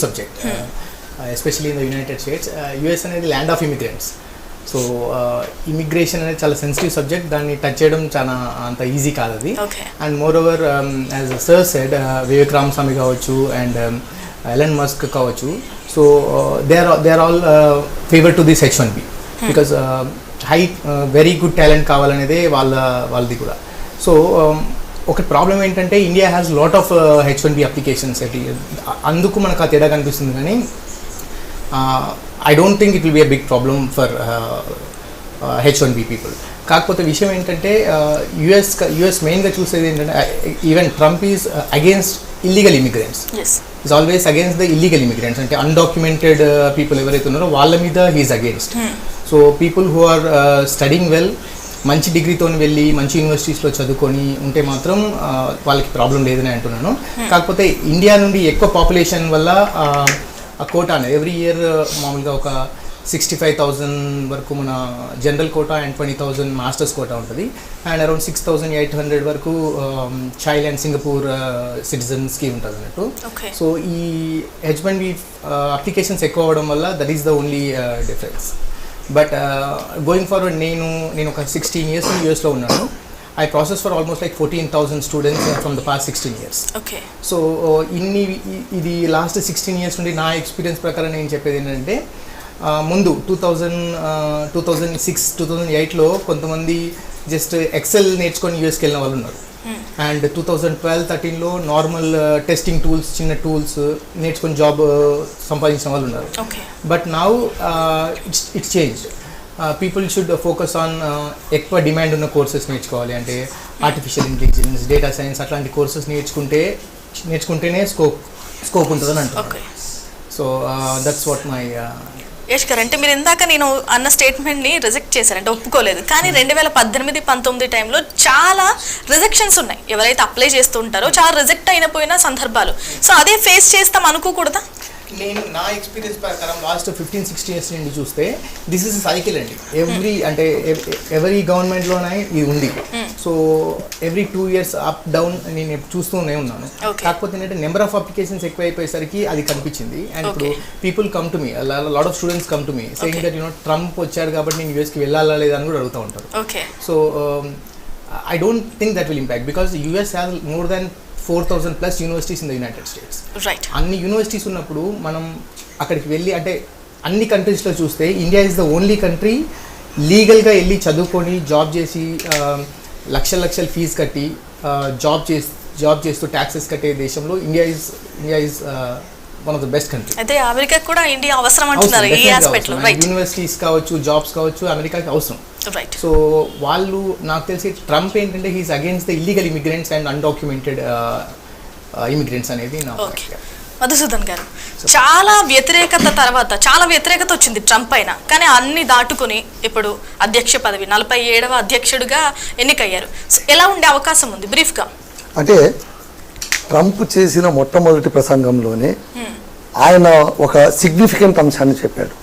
subject, especially in the United States. US అనేది land of immigrants. So immigration అనేది చాలా sensitive subject, దాన్ని touch చేయడం చాలా అంత ఈజీ కాదు అది. And moreover as sir said, Vivek Ramaswamy కావచ్చు అండ్ ఎలన్ మస్క్ కావచ్చు, so they are all favour to this H1B because high very good talent కావాలనేదే వాళ్ళది కూడా. సో ఒక ప్రాబ్లం ఏంటంటే India has lot of H1B applications, అందుకు మనకు ఆ తేడా కనిపిస్తుంది. కానీ I don't think it will be a big problem for H1B people. కాకపోతే విషయం ఏంటంటే యుఎస్ మెయిన్గా చూసేది ఏంటంటే, even Trump is against illegal immigrants, is always against the illegal immigrants. అంటే అన్డాక్యుమెంటెడ్ పీపుల్ ఎవరైతే ఉన్నారో వాళ్ళ మీద he's against. So people who are studying well, మంచి డిగ్రీతో వెళ్ళి మంచి యూనివర్సిటీస్లో చదువుకొని ఉంటే మాత్రం వాళ్ళకి ప్రాబ్లం లేదని అంటున్నాను. కాకపోతే ఇండియా నుండి ఎక్కువ పాపులేషన్ వల్ల ఆ కోటా అనేది ఎవ్రీ ఇయర్ మామూలుగా ఒక 65,000 వరకు మన general quota and 20,000 masters quota ఉంటుంది. అండ్ అరౌండ్ 6,800 వరకు చైల్డ్ అండ్ సింగపూర్ సిటిజన్స్కి ఉంటుంది అన్నట్టు. సో ఈ H1B అప్లికేషన్స్ ఎక్కువ అవ్వడం వల్ల that is the only difference. But going forward నేను ఒక 16 years యూఎస్లో ఉన్నాను. I processed for almost like 14,000 students from the past 16 years. Okay. So ఇది లాస్ట్ 16 years నుండి నా ఎక్స్పీరియన్స్ ప్రకారం నేను చెప్పేది ఏంటంటే, ముందు 2006, 2008లో కొంతమంది జస్ట్ ఎక్సెల్ నేర్చుకొని యూఎస్కి వెళ్ళిన వాళ్ళు ఉన్నారు. అండ్ 2012-13లో నార్మల్ టెస్టింగ్ టూల్స్, చిన్న టూల్స్ నేర్చుకొని జాబ్ సంపాదించిన వాళ్ళు ఉన్నారు. But now it's changed. People should focus on ఎక్కువ డిమాండ్ ఉన్న కోర్సెస్ నేర్చుకోవాలి. అంటే ఆర్టిఫిషియల్ ఇంటెలిజెన్స్, డేటా సైన్స్ అట్లాంటి కోర్సెస్ నేర్చుకుంటేనే స్కోప్ ఉంటుందని అంటారు. So that's what my Yash గారు. అంటే మీరు ఇందాక నేను అన్న స్టేట్మెంట్ని రిజెక్ట్ చేశారంటే ఒప్పుకోలేదు, కానీ 2018-19 టైంలో చాలా రిజెక్షన్స్ ఉన్నాయి. ఎవరైతే అప్లై చేస్తూ ఉంటారో చాలా రిజెక్ట్ అయిపోయిన సందర్భాలు. సో అదే ఫేస్ చేస్తాం అనుకోకూడదా? నేను నా ఎక్స్పీరియన్స్ ప్రకారం లాస్ట్ 15-16 years నుండి చూస్తే దిస్ ఇస్ సైకిల్ అండి. ఎవరీ గవర్నమెంట్లోనే ఇది ఉంది. So every 2 years up down నేను చూస్తూనే ఉన్నాను. కాకపోతే ఏంటంటే నెంబర్ ఆఫ్ అప్లికేషన్స్ ఎక్కువ అయిపోయేసరికి అది కనిపించింది. అండ్ ఇప్పుడు people come to me, lot of students come to me saying that Trump వచ్చారు కాబట్టి నేను యూఎస్కి వెళ్ళాలా లేదా అని కూడా అడుగుతూ ఉంటారు. So I don't think that will impact because US has more than 4,000+ universities in the United states. అన్ని యూనివర్సిటీస్ ఉన్నప్పుడు మనం అక్కడికి వెళ్ళి, అంటే అన్ని కంట్రీస్లో చూస్తే India is the only country లీగల్గా వెళ్ళి చదువుకొని జాబ్ చేసి లక్షల ఫీజు కట్టి జాబ్ చేస్తూ ట్యాక్సెస్ కట్టే దేశంలో India is one of the best country. అయితే అమెరికా కూడా ఇండియా అవసరం అంటున్నారు ఈ ఆస్పెక్ట్ లో. యూనివర్సిటీస్ కావచ్చు, జాబ్స్ కావచ్చు, అమెరికాకి అవసరం. సో వాళ్ళు, నాకు తెలిసి ట్రంప్ ఏంటంటే he's against the illegal immigrants and undocumented immigrants అనేది నా. మధుసూదన్ గారు, చాలా వ్యతిరేకత వచ్చింది ట్రంప్ పైన, కానీ అన్ని దాటుకుని ఇప్పుడు అధ్యక్ష పదవి 47వ అధ్యక్షుడిగా ఎన్నికయ్యారు. సో ఎలా ఉండే అవకాశం ఉంది బ్రీఫ్గా? అంటే ట్రంప్ చేసిన మొట్టమొదటి ప్రసంగంలోనే ఆయన ఒక సిగ్నిఫికెంట్ అంశాన్ని చెప్పాడు.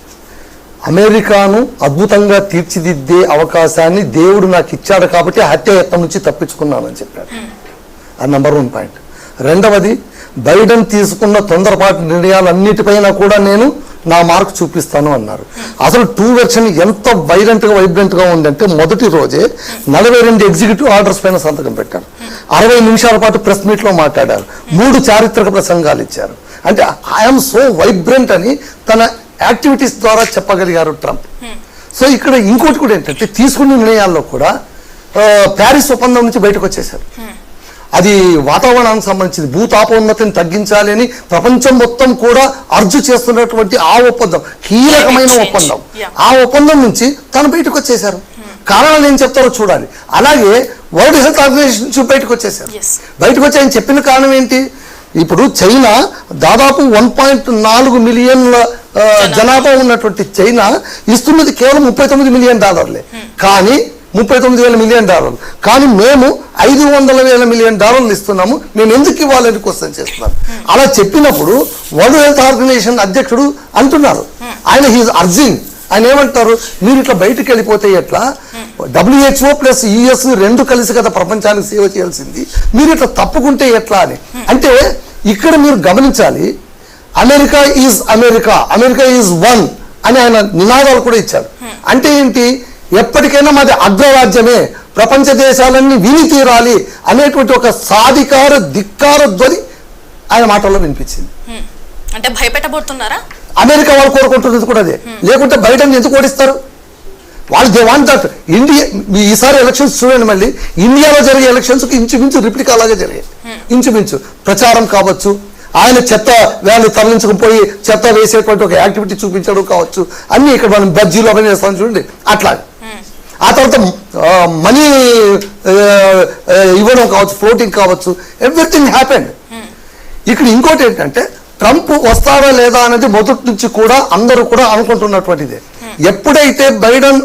అమెరికాను అద్భుతంగా తీర్చిదిద్దే అవకాశాన్ని దేవుడు నాకు ఇచ్చాడు కాబట్టి హత్యాయత్నం నుంచి తప్పించుకున్నానని చెప్పాడు. అది నెంబర్ 1 పాయింట్. రెండవది, బైడెన్ తీసుకున్న తొందరపాటు నిర్ణయాలన్నిటిపైన కూడా నేను నా మార్క్ చూపిస్తాను అన్నారు. అసలు 2 వెర్షన్ ఎంత వైబ్రెంట్గా ఉందంటే, మొదటి రోజే 42 ఎగ్జిక్యూటివ్ ఆర్డర్స్ పైన సంతకం పెట్టారు. 60 నిమిషాల పాటు ప్రెస్ మీట్లో మాట్లాడారు. 3 చారిత్రక ప్రసంగాలు ఇచ్చారు. అంటే ఐఎమ్ సో వైబ్రెంట్ అని తన యాక్టివిటీస్ ద్వారా చెప్పగలిగారు ట్రంప్. సో ఇక్కడ ఇంకోటి కూడా ఏంటంటే, తీసుకున్న నిర్ణయాల్లో కూడా ప్యారిస్ ఒప్పందం నుంచి బయటకు వచ్చేసారు. అది వాతావరణానికి సంబంధించింది, భూతాపోన్నతిని తగ్గించాలి అని ప్రపంచం మొత్తం కూడా అర్జు చేస్తున్నటువంటి ఆ ఒప్పందం, కీలకమైన ఒప్పందం, ఆ ఒప్పందం నుంచి తను బయటకు వచ్చేసారు. కారణాలు ఏం చెప్తారో చూడాలి. అలాగే వరల్డ్ హెల్త్ ఆర్గనైజేషన్ నుంచి బయటకు వచ్చేసారు. బయటకు వచ్చి ఆయన చెప్పిన కారణం ఏంటి? ఇప్పుడు చైనా దాదాపు 1.4 మిలియన్ల జనాభా ఉన్నటువంటి చైనా ఇస్తున్నది కేవలం $39 మిలియన్, కానీ $39 మిలియన్, కానీ మేము $500 మిలియన్ ఇస్తున్నాము, మేము ఎందుకు ఇవ్వాలని క్వశ్చన్ చేస్తున్నాం. అలా చెప్పినప్పుడు వరల్డ్ హెల్త్ ఆర్గనైజేషన్ అధ్యక్షుడు అంటున్నారు, ఆయన హీజ్ అర్జింగ్, ఆయన ఏమంటారు, మీరు ఇట్లా బయటకు వెళ్ళిపోతే ఎట్లా, WHO ప్లస్ US 2 కలిసి కదా ప్రపంచానికి సేవ చేయాల్సింది, మీరు ఇట్లా తప్పుకుంటే ఎట్లా అని. అంటే ఇక్కడ మీరు గమనించాలి, America is America, America is one అని ఆయన నినాదాలు కూడా ఇచ్చారు. అంటే ఏంటి, ఎప్పటికైనా మాది అగ్రరాజ్యమే, ప్రపంచ దేశాలన్నీ విని తీరాలి అనేటువంటి ఒక సాధికార ధిక్కార ధ్వని ఆయన మాటల్లో వినిపించింది. అంటే భయపెట్టబోతున్నారా? అమెరికా వాళ్ళు కోరుకుంటున్నది కూడా అదే. లేకుంటే బైడెన్ ఎందుకు ఓడిస్తారు? వాళ్ళు దే వాంట్ దట్ ఇండియా. ఈసారి ఎలక్షన్స్ చూడండి, మళ్ళీ ఇండియాలో జరిగే ఎలక్షన్స్ ఇంచుమించు రిప్లికా అలాగే జరిగాయి. ఇంచుమించు ప్రచారం కావచ్చు, ఆయన చెత్త వ్యాన్లు తరలించకపోయి చెత్త వేసేటువంటి ఒక యాక్టివిటీ చూపించడం కావచ్చు, అన్ని ఇక్కడ మనం బజ్జీలు అవన్నీ చేస్తాం చూడండి అట్లా. ఆ తర్వాత మనీ ఇవ్వడం కావచ్చు, ఫ్లోటింగ్ కావచ్చు, ఎవ్రీథింగ్ హ్యాపెండ్. ఇక్కడ ఇంకోటి ఏంటంటే, ట్రంప్ వస్తాడా లేదా అనేది మొదటి నుంచి కూడా అందరూ కూడా అనుకుంటున్నటువంటిదే. ఎప్పుడైతే బైడెన్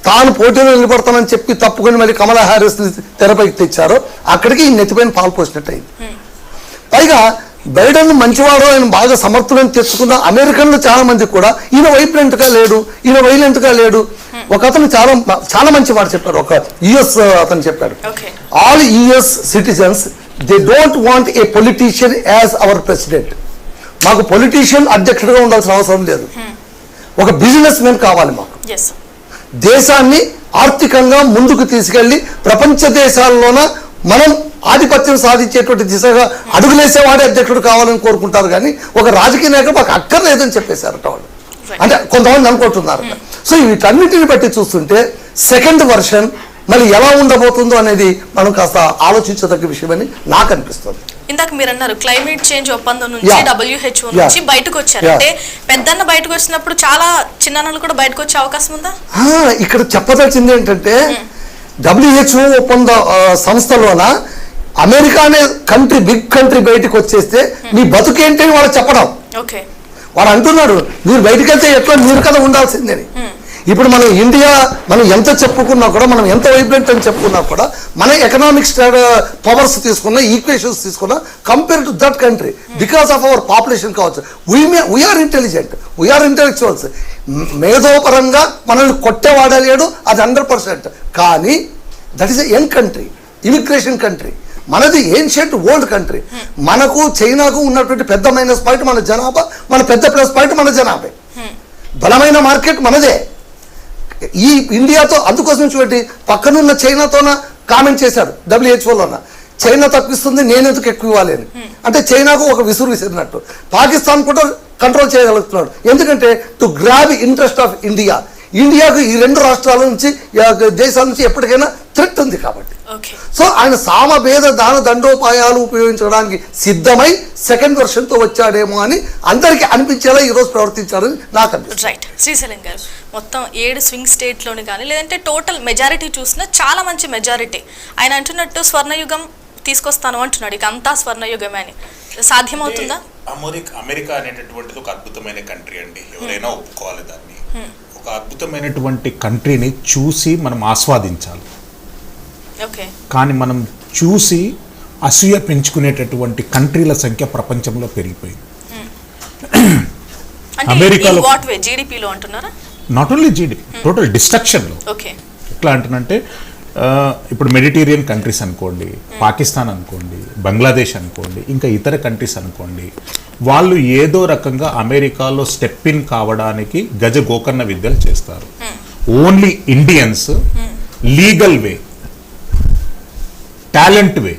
తాను పోటీలో నిలబడతానని చెప్పి తప్పుకొని మళ్ళీ కమలా హ్యారిస్ తెరపైకి తెచ్చారో అక్కడికి ఈ నెత్తిపైన పాలు పోసినట్టు అయింది. పైగా బైడెన్ మంచివాడు, ఆయన బాగా సమర్థులను తెచ్చుకున్న అమెరికన్లు చాలా మంది కూడా ఈయన వైబ్రెంట్ గా లేడు, ఈయన వైలెంట్ గా లేడు. ఒక అతను చాలా మంచి మాట చెప్పారు, ఒక యుఎస్ అతను చెప్పాడు, all US citizens they don't want a politician as our president. మాకు పొలిటీషియన్ అధ్యక్షుడిగా ఉండాల్సిన అవసరం లేదు, ఒక బిజినెస్ మెన్ కావాలి మాకు. దేశాన్ని ఆర్థికంగా ముందుకు తీసుకెళ్లి ప్రపంచ దేశాల్లోన మనం ఆధిపత్యం సాధించేటువంటి దిశగా అడుగులేసేవాడే అధ్యక్షుడు కావాలని కోరుకుంటారు, కానీ ఒక రాజకీయ నాయకుడు మాకు అక్కర్లేదని చెప్పేశారట వాళ్ళు. అంటే కొంతమంది అనుకుంటున్నారు. సో వీటన్నిటిని బట్టి చూస్తుంటే సెకండ్ వర్షన్ మళ్ళీ ఎలా ఉండబోతుందో అనేది మనం కాస్త ఆలోచించదగ్గ విషయమని నాకు అనిపిస్తుంది. ఇందాక మీరు అన్నారు క్లైమేట్ చేంజ్ ఒప్పందం నుంచి WHO నుంచి బయటకు వచ్చారు. అంటే పెద్దన్న బయటకు వచ్చినప్పుడు చాలా చిన్నలు కూడా బయటకు వచ్చే అవకాశం ఉందా? ఇక్కడ చెప్పదలిచింది ఏంటంటే, WHO ఒప్పంద సంస్థలోన అమెరికా అనే కంట్రీ, బిగ్ కంట్రీ బయటకు వచ్చేస్తే మీ బతుకేంటి అని వాళ్ళు చెప్పడం. వాడు అంటున్నాడు మీరు బయటకు వెళ్తే ఎట్లా మీరు కదా ఉండాల్సిందని. ఇప్పుడు మనం ఇండియా మనం ఎంత చెప్పుకున్నా కూడా, మనం ఎంత వైబ్రెంట్ అని చెప్పుకున్నా కూడా, మన ఎకనామిక్ పవర్స్ తీసుకున్నా, ఈక్వేషన్స్ తీసుకున్నా, compare to that country because of our population కావచ్చు, వీఆర్ ఇంటెలిజెంట్, వీఆర్ ఇంటెలెక్చువల్స్. మేధోపరంగా మనల్ని కొట్టేవాడే లేడు, అది 100%. కానీ that is a young country, immigration country. మనది ఏన్షియంట్ ఓల్డ్ కంట్రీ. మనకు చైనాకు ఉన్నటువంటి పెద్ద మైనస్ పాయింట్ మన జనాభా, మన పెద్ద ప్లస్ పాయింట్ మన జనాభా. బలమైన మార్కెట్ మనదే. ఈ ఇండియాతో అందుకోసం చూడండి, పక్కనున్న చైనాతోన కామెంట్ చేశాడు WHO చైనా తప్పిస్తుంది నేనెందుకు ఎక్కువ ఇవ్వాలి అని. అంటే చైనాకు ఒక విసురు విసిరినట్టు. పాకిస్తాన్ కూడా కంట్రోల్ చేయగలుగుతున్నాడు, ఎందుకంటే to grab interest of India. ఇండియాకు ఈ రెండు రాష్ట్రాల నుంచి, దేశాల నుంచి ఎప్పటికైనా థ్రెట్ ఉంది కాబట్టి. సో ఆయన సామభేద దాన దండోపాయాలు ఉపయోగించడానికి సిద్ధమై సెకండ్ వర్షన్ తో వచ్చాడేమో అని అందరికీ అనిపించేలా ఈ రోజు ప్రవర్తించారని నాకు అనిపిస్తుంది. రైట్. శ్రీశైలం గారు, మొత్తం 7 స్వింగ్ స్టేట్ లోని కానీ లేదంటే టోటల్ మెజారిటీ చూసినా చాలా మంచి మెజారిటీ. ఆయన అంటున్నట్టు స్వర్ణయుగం తీసుకొస్తాను అంటున్నాడు, ఇక అంతా స్వర్ణయుగమే అని. సాధ్యమవుతుందా? అమెరికా అనేటటువంటిది ఒక అద్భుతమైన కంట్రీ అండి, ఎవరైనా ఒప్పుకోవాలి దాన్ని. ఒక అద్భుతమైనటువంటి కంట్రీని చూసి మనం ఆస్వాదించాలి, కానీ మనం చూసి అసూయ పెంచుకునేటటువంటి కంట్రీల సంఖ్య ప్రపంచంలో పెరిగిపోయింది. అమెరికాలో జీడీపీలో అంటున్నారా? నాట్ ఓన్లీ జీడీపీ, టోటల్ డిస్ట్రక్షన్లో. ఎట్లా అంటున్నంటే, ఇప్పుడు మెడిటేరియన్ కంట్రీస్ అనుకోండి, పాకిస్తాన్ అనుకోండి, బంగ్లాదేశ్ అనుకోండి, ఇంకా ఇతర కంట్రీస్ అనుకోండి, వాళ్ళు ఏదో రకంగా అమెరికాలో స్టెప్ ఇన్ కావడానికి గజ గోకర్ణ విద్యలు చేస్తారు. Only Indians legal way, talent వే,